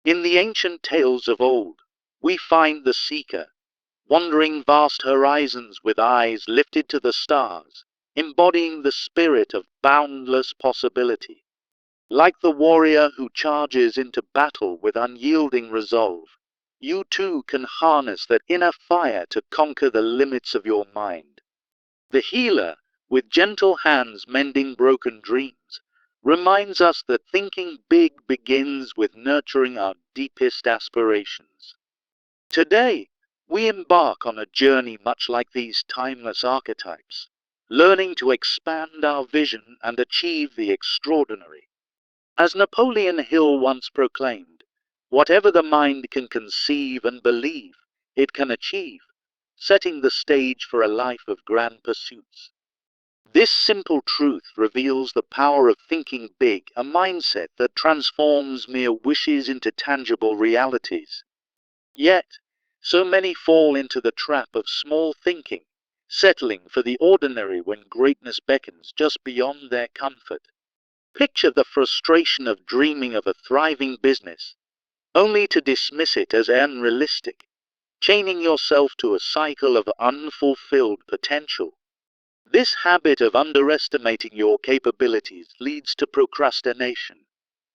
In the ancient tales of old, we find the seeker, wandering vast horizons with eyes lifted to the stars, embodying the spirit of boundless possibility. Like the warrior who charges into battle with unyielding resolve, you too can harness that inner fire to conquer the limits of your mind. The healer, with gentle hands mending broken dreams, reminds us that thinking big begins with nurturing our deepest aspirations. Today, we embark on a journey much like these timeless archetypes, learning to expand our vision and achieve the extraordinary. As Napoleon Hill once proclaimed, whatever the mind can conceive and believe, it can achieve, setting the stage for a life of grand pursuits. This simple truth reveals the power of thinking big, a mindset that transforms mere wishes into tangible realities. Yet, so many fall into the trap of small thinking, settling for the ordinary when greatness beckons just beyond their comfort. Picture the frustration of dreaming of a thriving business, only to dismiss it as unrealistic, chaining yourself to a cycle of unfulfilled potential. This habit of underestimating your capabilities leads to procrastination,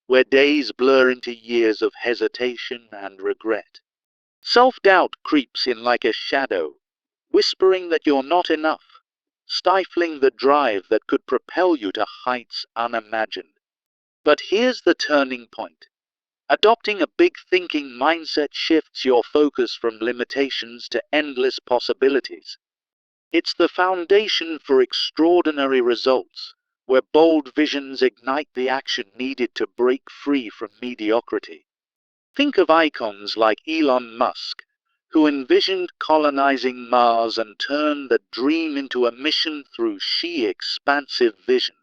where days blur into years of hesitation and regret. Self-doubt creeps in like a shadow, whispering that you're not enough, stifling the drive that could propel you to heights unimagined. But here's the turning point. Adopting a big thinking mindset shifts your focus from limitations to endless possibilities. It's the foundation for extraordinary results, where bold visions ignite the action needed to break free from mediocrity. Think of icons like Elon Musk, who envisioned colonizing Mars and turned that dream into a mission through sheer expansive vision.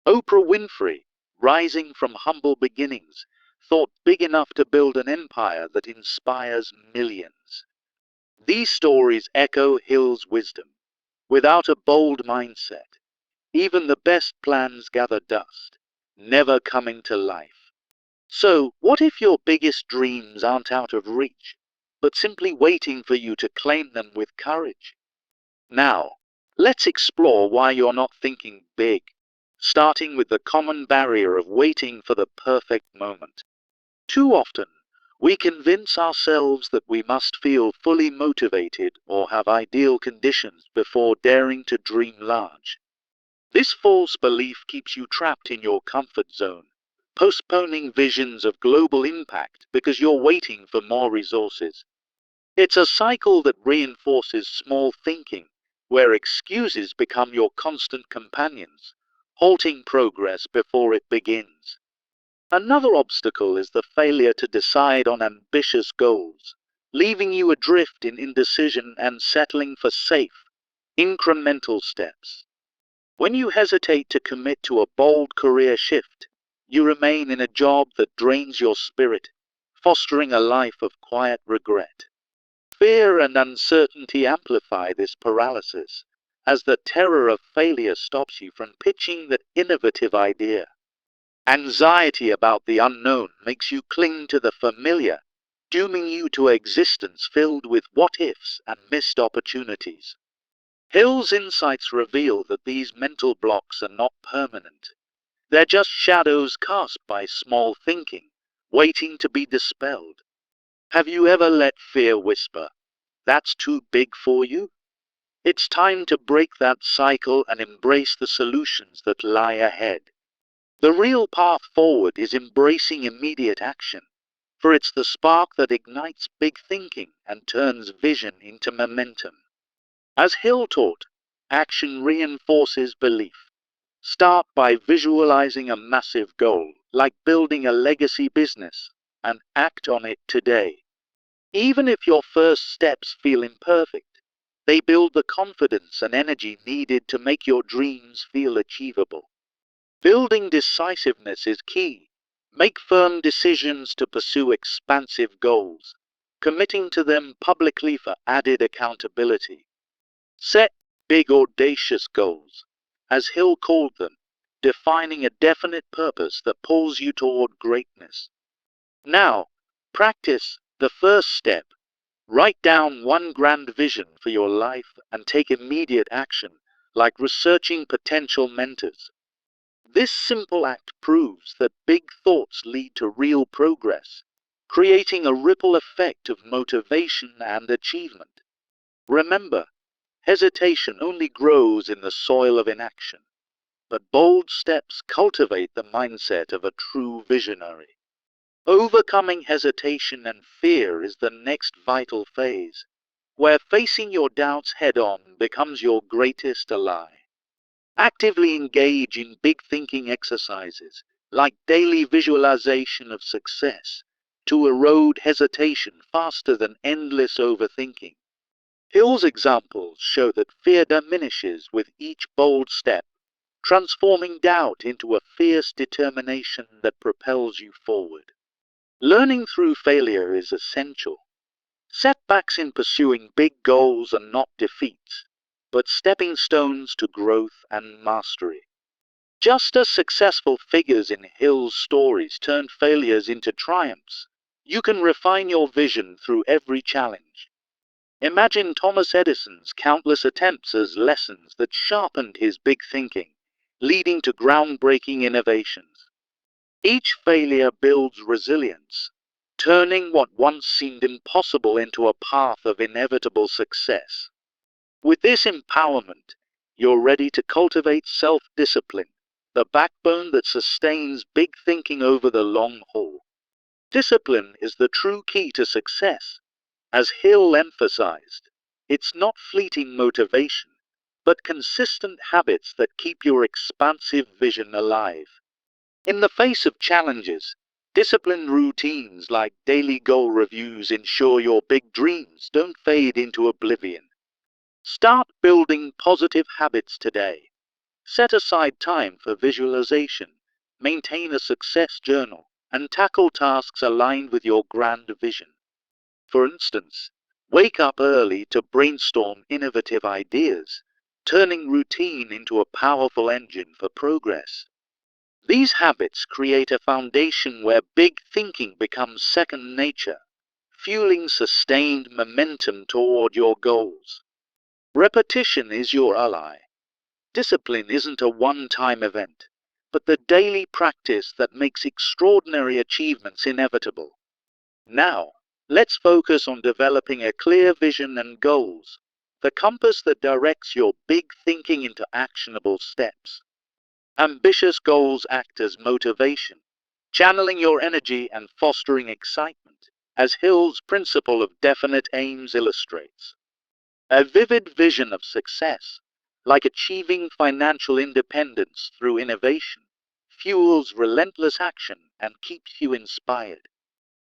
Oprah Winfrey, rising from humble beginnings, thought big enough to build an empire that inspires millions. These stories echo Hill's wisdom. Without a bold mindset, even the best plans gather dust, never coming to life. So, what if your biggest dreams aren't out of reach, but simply waiting for you to claim them with courage? Now, let's explore why you're not thinking big, starting with the common barrier of waiting for the perfect moment. Too often, we convince ourselves that we must feel fully motivated or have ideal conditions before daring to dream large. This false belief keeps you trapped in your comfort zone, postponing visions of global impact because you're waiting for more resources. It's a cycle that reinforces small thinking, where excuses become your constant companions, halting progress before it begins. Another obstacle is the failure to decide on ambitious goals, leaving you adrift in indecision and settling for safe, incremental steps. When you hesitate to commit to a bold career shift, you remain in a job that drains your spirit, fostering a life of quiet regret. Fear and uncertainty amplify this paralysis, as the terror of failure stops you from pitching that innovative idea. Anxiety about the unknown makes you cling to the familiar, dooming you to an existence filled with what-ifs and missed opportunities. Hill's insights reveal that these mental blocks are not permanent. They're just shadows cast by small thinking, waiting to be dispelled. Have you ever let fear whisper, "That's too big for you"? It's time to break that cycle and embrace the solutions that lie ahead. The real path forward is embracing immediate action, for it's the spark that ignites big thinking and turns vision into momentum. As Hill taught, action reinforces belief. Start by visualizing a massive goal, like building a legacy business, and act on it today. Even if your first steps feel imperfect, they build the confidence and energy needed to make your dreams feel achievable. Building decisiveness is key. Make firm decisions to pursue expansive goals, committing to them publicly for added accountability. Set big audacious goals, as Hill called them, defining a definite purpose that pulls you toward greatness. Now, Practice the first step. Write down one grand vision for your life and take immediate action, like researching potential mentors. This simple act proves that big thoughts lead to real progress, creating a ripple effect of motivation and achievement. Remember, hesitation only grows in the soil of inaction, but bold steps cultivate the mindset of a true visionary. Overcoming hesitation and fear is the next vital phase, where facing your doubts head-on becomes your greatest ally. Actively engage in big thinking exercises, like daily visualization of success, to erode hesitation faster than endless overthinking. Hill's examples show that fear diminishes with each bold step, transforming doubt into a fierce determination that propels you forward. Learning through failure is essential. Setbacks in pursuing big goals are not defeats, but stepping stones to growth and mastery. Just as successful figures in Hill's stories turned failures into triumphs, you can refine your vision through every challenge. Imagine Thomas Edison's countless attempts as lessons that sharpened his big thinking, leading to groundbreaking innovations. Each failure builds resilience, turning what once seemed impossible into a path of inevitable success. With this empowerment, you're ready to cultivate self-discipline, the backbone that sustains big thinking over the long haul. Discipline is the true key to success. As Hill emphasized, it's not fleeting motivation, but consistent habits that keep your expansive vision alive. In the face of challenges, disciplined routines like daily goal reviews ensure your big dreams don't fade into oblivion. Start building positive habits today. Set aside time for visualization, maintain a success journal, and tackle tasks aligned with your grand vision. For instance, wake up early to brainstorm innovative ideas, turning routine into a powerful engine for progress. These habits create a foundation where big thinking becomes second nature, fueling sustained momentum toward your goals. Repetition is your ally. Discipline isn't a one-time event, but the daily practice that makes extraordinary achievements inevitable. Now, let's focus on developing a clear vision and goals, the compass that directs your big thinking into actionable steps. Ambitious goals act as motivation, channeling your energy and fostering excitement, as Hill's principle of definite aims illustrates. A vivid vision of success, like achieving financial independence through innovation, fuels relentless action and keeps you inspired.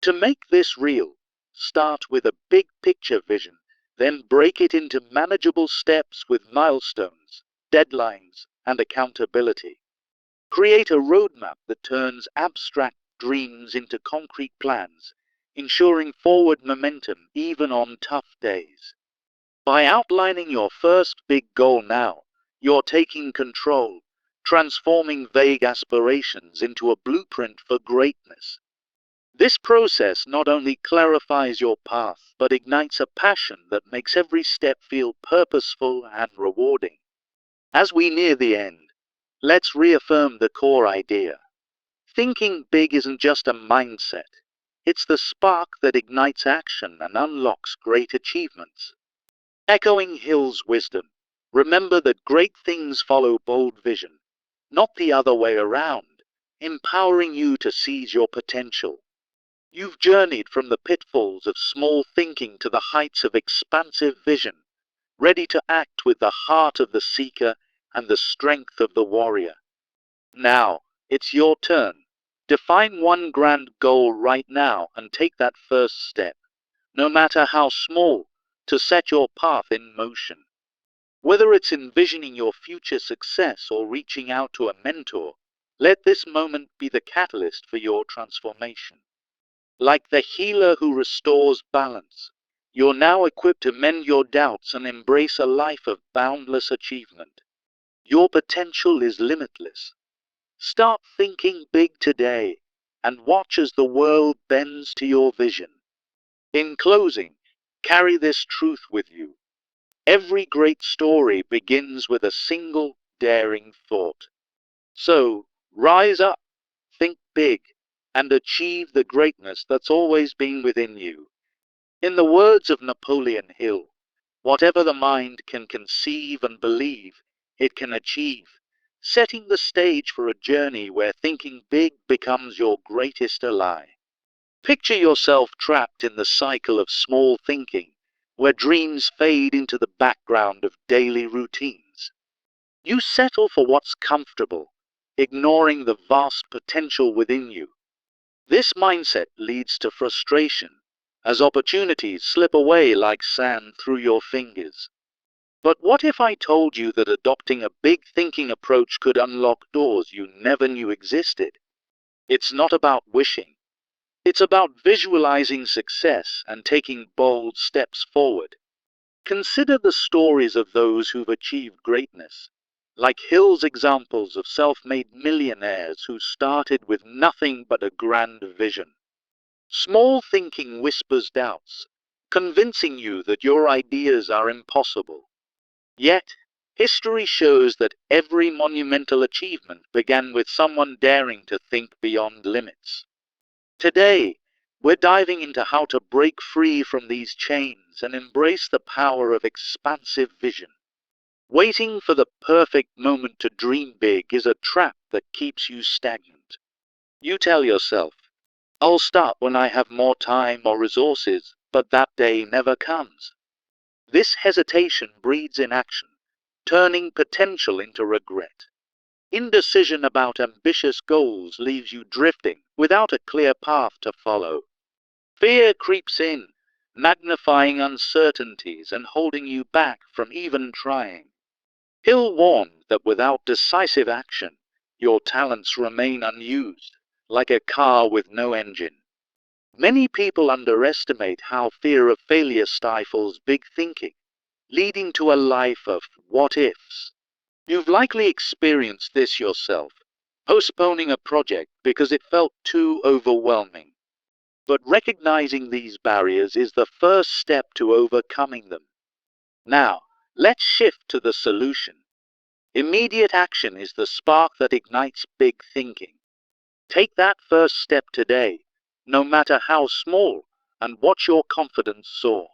To make this real, start with a big picture vision, then break it into manageable steps with milestones, deadlines, and accountability. Create a roadmap that turns abstract dreams into concrete plans, ensuring forward momentum even on tough days. By outlining your first big goal now, you're taking control, transforming vague aspirations into a blueprint for greatness. This process not only clarifies your path, but ignites a passion that makes every step feel purposeful and rewarding. As we near the end, let's reaffirm the core idea. Thinking big isn't just a mindset. It's the spark that ignites action and unlocks great achievements. Echoing Hill's wisdom, remember that great things follow bold vision, not the other way around, empowering you to seize your potential. You've journeyed from the pitfalls of small thinking to the heights of expansive vision, ready to act with the heart of the seeker and the strength of the warrior. Now, it's your turn. Define one grand goal right now and take that first step, no matter how small, to set your path in motion. Whether it's envisioning your future success or reaching out to a mentor, let this moment be the catalyst for your transformation. Like the healer who restores balance, you're now equipped to mend your doubts and embrace a life of boundless achievement. Your potential is limitless. Start thinking big today, and watch as the world bends to your vision. In closing, carry this truth with you. Every great story begins with a single daring thought. So, rise up, think big, and achieve the greatness that's always been within you. In the words of Napoleon Hill, whatever the mind can conceive and believe, it can achieve, setting the stage for a journey where thinking big becomes your greatest ally. Picture yourself trapped in the cycle of small thinking, where dreams fade into the background of daily routines. You settle for what's comfortable, ignoring the vast potential within you. This mindset leads to frustration, as opportunities slip away like sand through your fingers. But what if I told you that adopting a big thinking approach could unlock doors you never knew existed? It's not about wishing. It's about visualizing success and taking bold steps forward. Consider the stories of those who've achieved greatness, like Hill's examples of self-made millionaires who started with nothing but a grand vision. Small thinking whispers doubts, convincing you that your ideas are impossible. Yet, history shows that every monumental achievement began with someone daring to think beyond limits. Today, we're diving into how to break free from these chains and embrace the power of expansive vision. Waiting for the perfect moment to dream big is a trap that keeps you stagnant. You tell yourself, I'll start when I have more time or resources, but that day never comes. This hesitation breeds inaction, turning potential into regret. Indecision about ambitious goals leaves you drifting without a clear path to follow. Fear creeps in, magnifying uncertainties and holding you back from even trying. Hill warned that without decisive action, your talents remain unused, like a car with no engine. Many people underestimate how fear of failure stifles big thinking, leading to a life of what-ifs. You've likely experienced this yourself, postponing a project because it felt too overwhelming. But recognizing these barriers is the first step to overcoming them. Now, let's shift to the solution. Immediate action is the spark that ignites big thinking. Take that first step today, no matter how small, and watch your confidence soar.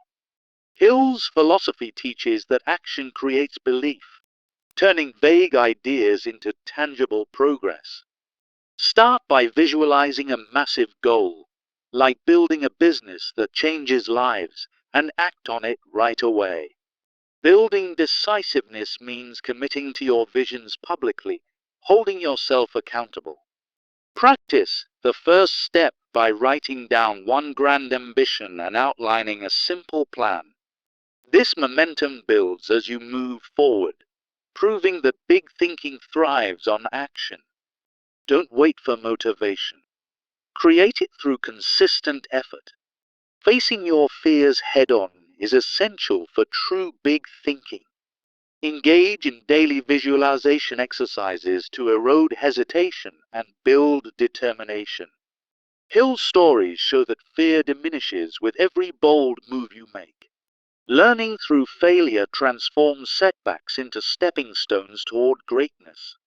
Hill's philosophy teaches that action creates belief, turning vague ideas into tangible progress. Start by visualizing a massive goal, like building a business that changes lives, and act on it right away. Building decisiveness means committing to your visions publicly, holding yourself accountable. Practice the first step by writing down one grand ambition and outlining a simple plan. This momentum builds as you move forward, proving that big thinking thrives on action. Don't wait for motivation. Create it through consistent effort. Facing your fears head-on is essential for true big thinking. Engage in daily visualization exercises to erode hesitation and build determination. Hill's stories show that fear diminishes with every bold move you make. Learning through failure transforms setbacks into stepping stones toward greatness.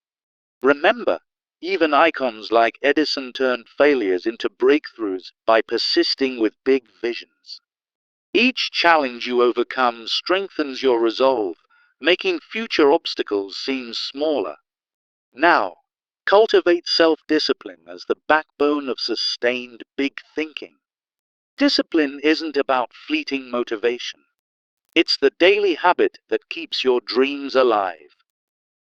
Remember, even icons like Edison turned failures into breakthroughs by persisting with big visions. Each challenge you overcome strengthens your resolve, making future obstacles seem smaller. Now, cultivate self-discipline as the backbone of sustained big thinking. Discipline isn't about fleeting motivation. It's the daily habit that keeps your dreams alive.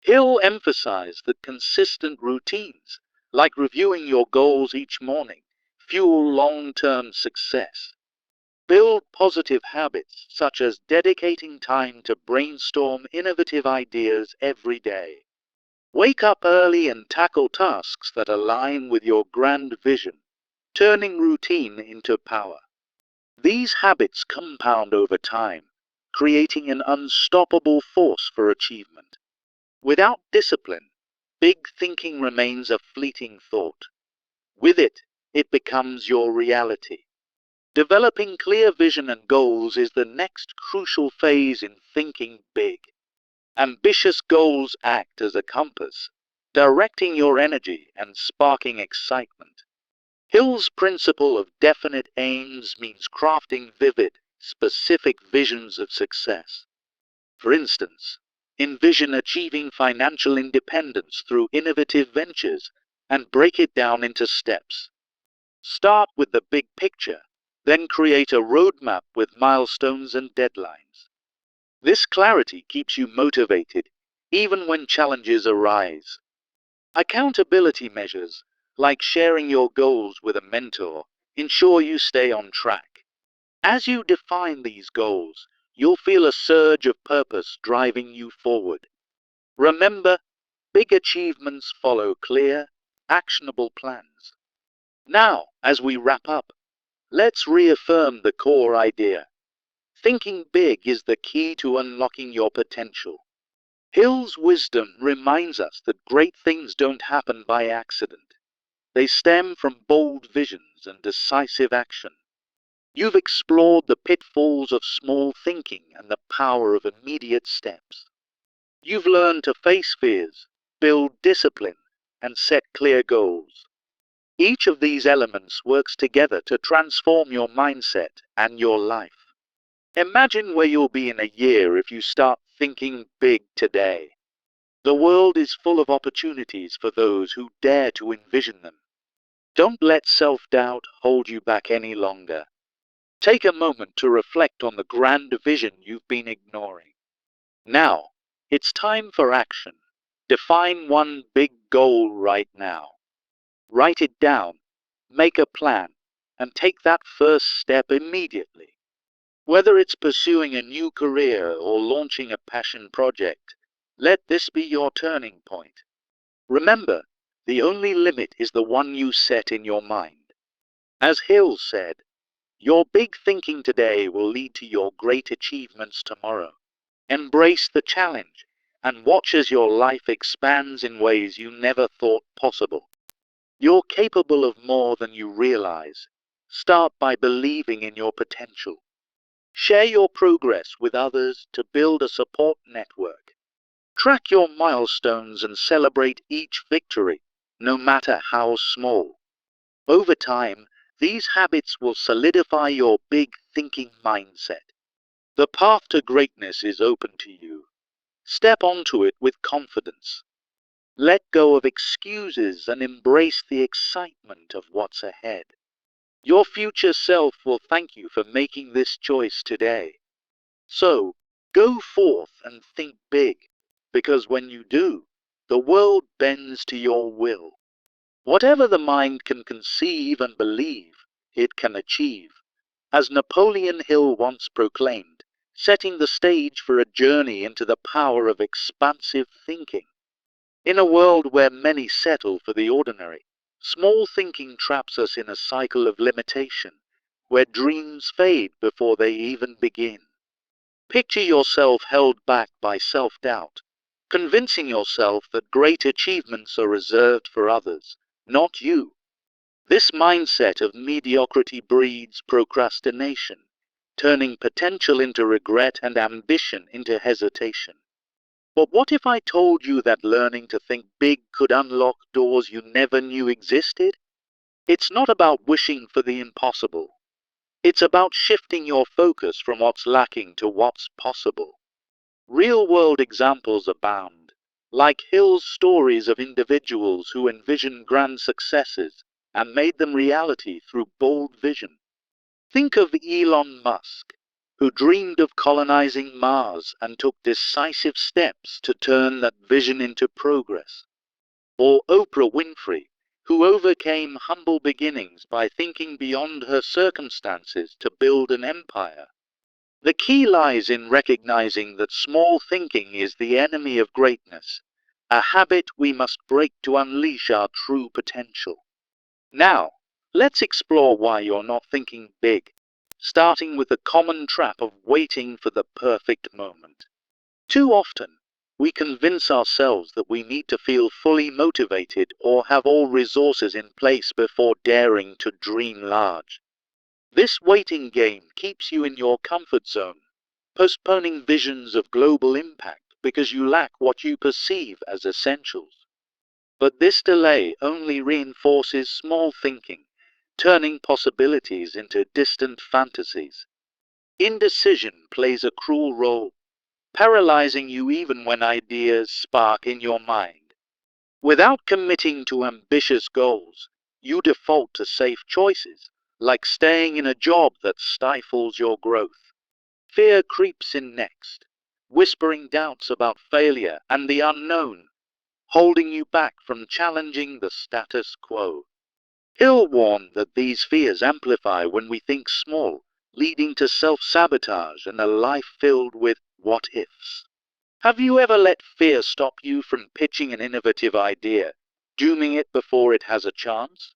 Hill emphasized that consistent routines, like reviewing your goals each morning, fuel long-term success. Build positive habits, such as dedicating time to brainstorm innovative ideas every day. Wake up early and tackle tasks that align with your grand vision, turning routine into power. These habits compound over time, creating an unstoppable force for achievement. Without discipline, big thinking remains a fleeting thought. With it, it becomes your reality. Developing clear vision and goals is the next crucial phase in thinking big. Ambitious goals act as a compass, directing your energy and sparking excitement. Hill's principle of definite aims means crafting vivid, specific visions of success. For instance, envision achieving financial independence through innovative ventures and break it down into steps. Start with the big picture, then create a roadmap with milestones and deadlines. This clarity keeps you motivated, even when challenges arise. Accountability measures, like sharing your goals with a mentor, ensure you stay on track. As you define these goals, you'll feel a surge of purpose driving you forward. Remember, big achievements follow clear, actionable plans. Now, as we wrap up, let's reaffirm the core idea. Thinking big is the key to unlocking your potential. Hill's wisdom reminds us that great things don't happen by accident. They stem from bold visions and decisive action. You've explored the pitfalls of small thinking and the power of immediate steps. You've learned to face fears, build discipline, and set clear goals. Each of these elements works together to transform your mindset and your life. Imagine where you'll be in a year if you start thinking big today. The world is full of opportunities for those who dare to envision them. Don't let self-doubt hold you back any longer. Take a moment to reflect on the grand vision you've been ignoring. Now, it's time for action. Define one big goal right now. Write it down, make a plan, and take that first step immediately. Whether it's pursuing a new career or launching a passion project, let this be your turning point. Remember, the only limit is the one you set in your mind. As Hill said, your big thinking today will lead to your great achievements tomorrow. Embrace the challenge and watch as your life expands in ways you never thought possible. You're capable of more than you realize. Start by believing in your potential. Share your progress with others to build a support network. Track your milestones and celebrate each victory, no matter how small. Over time, these habits will solidify your big thinking mindset. The path to greatness is open to you. Step onto it with confidence. Let go of excuses and embrace the excitement of what's ahead. Your future self will thank you for making this choice today. So, go forth and think big, because when you do, the world bends to your will. Whatever the mind can conceive and believe, it can achieve, as Napoleon Hill once proclaimed, setting the stage for a journey into the power of expansive thinking. In a world where many settle for the ordinary, small thinking traps us in a cycle of limitation, where dreams fade before they even begin. Picture yourself held back by self-doubt, convincing yourself that great achievements are reserved for others, not you. This mindset of mediocrity breeds procrastination, turning potential into regret and ambition into hesitation. But what if I told you that learning to think big could unlock doors you never knew existed? It's not about wishing for the impossible. It's about shifting your focus from what's lacking to what's possible. Real-world examples abound, like Hill's stories of individuals who envisioned grand successes and made them reality through bold vision. Think of Elon Musk, who dreamed of colonizing Mars and took decisive steps to turn that vision into progress. Or Oprah Winfrey, who overcame humble beginnings by thinking beyond her circumstances to build an empire. The key lies in recognizing that small thinking is the enemy of greatness, a habit we must break to unleash our true potential. Now, let's explore why you're not thinking big, starting with the common trap of waiting for the perfect moment. Too often, We convince ourselves that we need to feel fully motivated or have all resources in place before daring to dream large. This waiting game keeps you in your comfort zone, postponing visions of global impact because you lack what you perceive as essentials. But this delay only reinforces small thinking, turning possibilities into distant fantasies. Indecision plays a cruel role, paralyzing you even when ideas spark in your mind. Without committing to ambitious goals, you default to safe choices, like staying in a job that stifles your growth. Fear creeps in next, whispering doubts about failure and the unknown, holding you back from challenging the status quo. Hill warned that these fears amplify when we think small, leading to self-sabotage and a life filled with what-ifs. Have you ever let fear stop you from pitching an innovative idea, dooming it before it has a chance?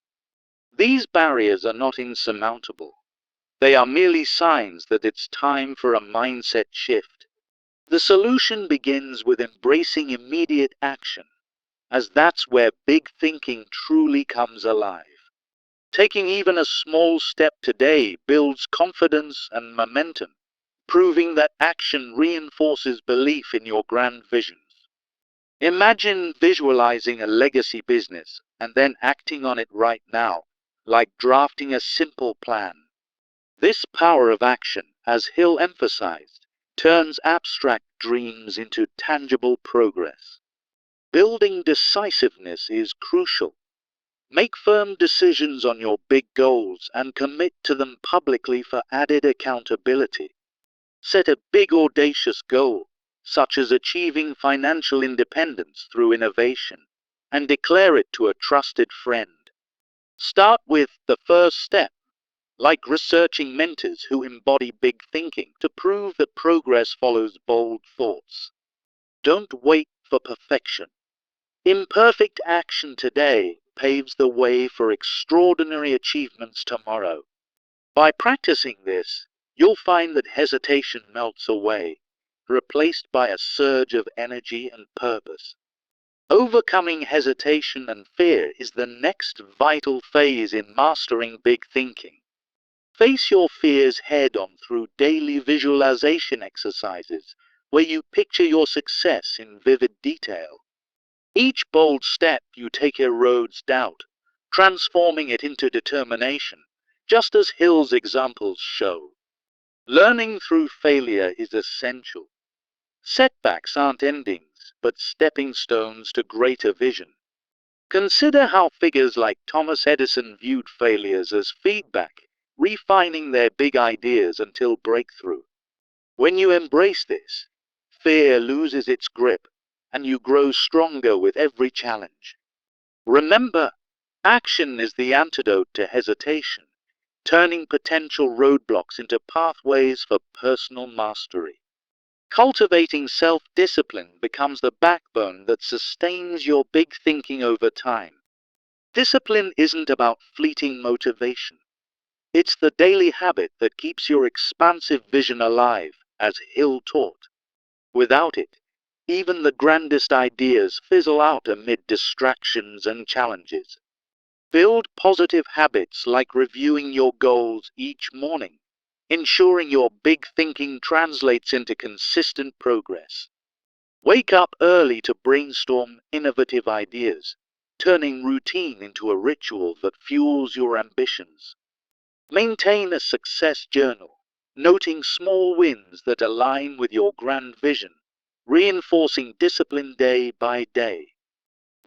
These barriers are not insurmountable. They are merely signs that it's time for a mindset shift. The solution begins with embracing immediate action, as that's where big thinking truly comes alive. Taking even a small step today builds confidence and momentum, proving that action reinforces belief in your grand visions. Imagine visualizing a legacy business and then acting on it right now, like drafting a simple plan. This power of action, as Hill emphasized, turns abstract dreams into tangible progress. Building decisiveness is crucial. Make firm decisions on your big goals and commit to them publicly for added accountability. Set a big audacious goal, such as achieving financial independence through innovation, and declare it to a trusted friend. Start with the first step, like researching mentors who embody big thinking to prove that progress follows bold thoughts. Don't wait for perfection. Imperfect action today paves the way for extraordinary achievements tomorrow. By practicing this, you'll find that hesitation melts away, replaced by a surge of energy and purpose. Overcoming hesitation and fear is the next vital phase in mastering big thinking. Face your fears head-on through daily visualization exercises, where you picture your success in vivid detail. Each bold step you take erodes doubt, transforming it into determination, just as Hill's examples show. Learning through failure is essential. Setbacks aren't endings, but stepping stones to greater vision. Consider how figures like Thomas Edison viewed failures as feedback, refining their big ideas until breakthrough. When you embrace this, fear loses its grip, and you grow stronger with every challenge. Remember, action is the antidote to hesitation, turning potential roadblocks into pathways for personal mastery. Cultivating self-discipline becomes the backbone that sustains your big thinking over time. Discipline isn't about fleeting motivation. It's the daily habit that keeps your expansive vision alive, as Hill taught. Without it, even the grandest ideas fizzle out amid distractions and challenges. Build positive habits like reviewing your goals each morning, ensuring your big thinking translates into consistent progress. Wake up early to brainstorm innovative ideas, turning routine into a ritual that fuels your ambitions. Maintain a success journal, noting small wins that align with your grand vision, reinforcing discipline day by day.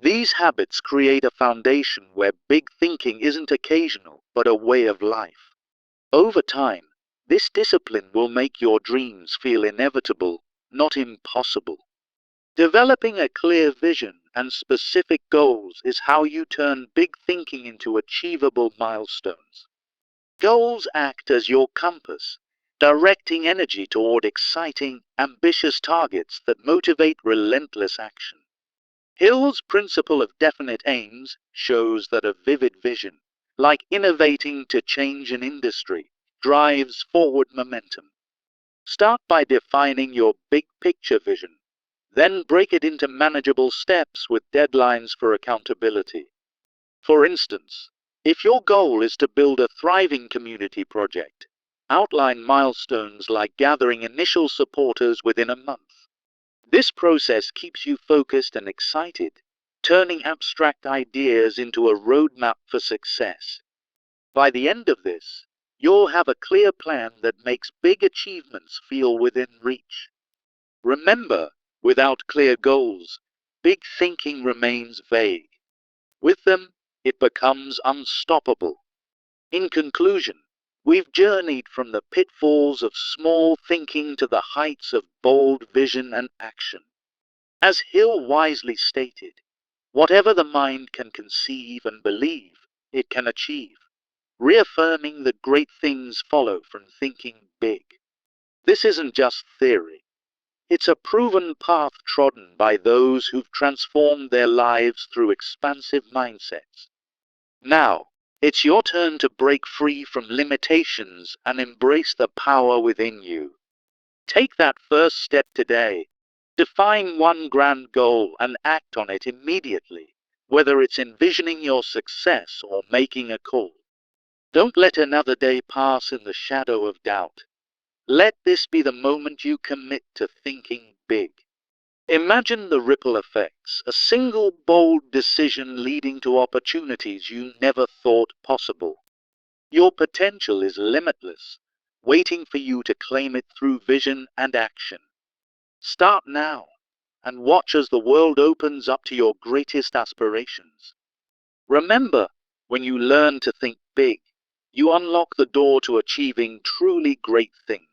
These habits create a foundation where big thinking isn't occasional, but a way of life. Over time, this discipline will make your dreams feel inevitable, not impossible. Developing a clear vision and specific goals is how you turn big thinking into achievable milestones. Goals act as your compass, directing energy toward exciting, ambitious targets that motivate relentless action. Hill's principle of definite aims shows that a vivid vision, like innovating to change an industry, drives forward momentum. Start by defining your big picture vision, Then break it into manageable steps with deadlines for accountability. For instance, if your goal is to build a thriving community project, outline milestones like gathering initial supporters within a month. This process keeps you focused and excited, turning abstract ideas into a roadmap for success. By the end of this, you'll have a clear plan that makes big achievements feel within reach. Remember, without clear goals, big thinking remains vague. With them, it becomes unstoppable. In conclusion, we've journeyed from the pitfalls of small thinking to the heights of bold vision and action. As Hill wisely stated, whatever the mind can conceive and believe, it can achieve, reaffirming that great things follow from thinking big. This isn't just theory. It's a proven path trodden by those who've transformed their lives through expansive mindsets. Now, it's your turn to break free from limitations and embrace the power within you. Take that first step today. Define one grand goal and act on it immediately, whether it's envisioning your success or making a call. Don't let another day pass in the shadow of doubt. Let this be the moment you commit to thinking big. Imagine the ripple effects, a single bold decision leading to opportunities you never thought possible. Your potential is limitless, waiting for you to claim it through vision and action. Start now, and watch as the world opens up to your greatest aspirations. Remember, when you learn to think big, you unlock the door to achieving truly great things.